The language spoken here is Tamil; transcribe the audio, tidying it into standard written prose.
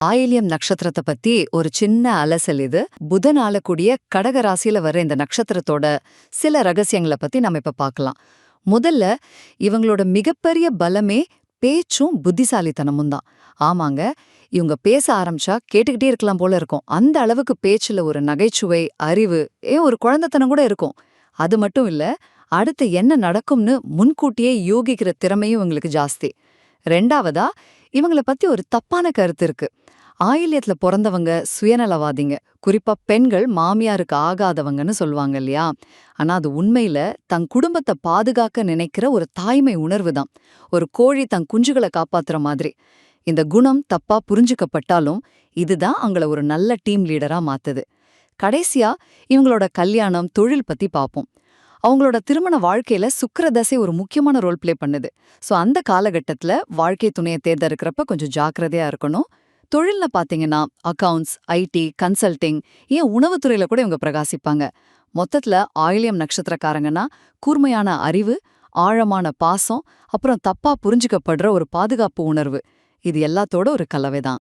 ஆயில்யம் நட்சத்திரத்தை பத்தி ஒரு சின்ன அலசல் இது. புதன் ஆளக்கூடிய கடக ராசியில வர இந்த நட்சத்திரத்தோட சில ரகசியங்களை பத்தி நம்ம இப்ப பார்க்கலாம். முதல்ல, இவங்களோட மிகப்பெரிய பலமே பேச்சும் புத்திசாலித்தனமும் தான். ஆமாங்க, இவங்க பேச ஆரம்பிச்சா கேட்டுக்கிட்டே இருக்கலாம் போல இருக்கும். அந்த அளவுக்கு பேச்சுல ஒரு நகைச்சுவை, அறிவு, ஏன் ஒரு குழந்தைத்தனம் கூட இருக்கும். அது மட்டும் இல்ல, அடுத்து என்ன நடக்கும்னு முன்கூட்டியே யூகிக்கிற திறமையும் இவங்களுக்கு ஜாஸ்தி. ரெண்டாவதா, இவங்கள பத்தி ஒரு தப்பான கருத்து இருக்கு. ஆயில்யத்துல பொறந்தவங்க சுயநலவாதிங்க. குறிப்பா பெண்கள் மாமியாருக்கு ஆகாதவங்கன்னு சொல்லுவாங்க இல்லையா? ஆனா அது உண்மையில தன் குடும்பத்தை பாதுகாக்க நினைக்கிற ஒரு தாய்மை உணர்வு தான். ஒரு கோழி தன் குஞ்சுகளை காப்பாத்துற மாதிரி. இந்த குணம் தப்பா புரிஞ்சுக்கப்பட்டாலும் இதுதான் அவங்கள ஒரு நல்ல டீம் லீடரா மாத்துது. கடைசியா, இவங்களோட கல்யாணம், தொழில் பத்தி பாப்போம். அவங்களோட திருமண வாழ்க்கையில சுக்கிர தசை ஒரு முக்கியமான ரோல் ப்ளே பண்ணுது. சோ அந்த காலகட்டத்துல வாழ்க்கை துணையை தேர்ந்தெடுக்கிறப்ப கொஞ்சம் ஜாக்கிரதையா இருக்கணும். தொழில்ல பாத்தீங்கன்னா அக்கவுண்ட்ஸ், ஐடி, கன்சல்டிங், ஏன் உணவுத்துறையில கூட இவங்க பிரகாசிப்பாங்க. மொத்தத்துல ஆயில்யம் நட்சத்திரக்காரங்கன்னா கூர்மையான அறிவு, ஆழமான பாசம், அப்புறம் தப்பா புரிஞ்சுக்கப்படுற ஒரு பாதுகாப்பு உணர்வு. இது எல்லாத்தோட ஒரு கலவைதான்.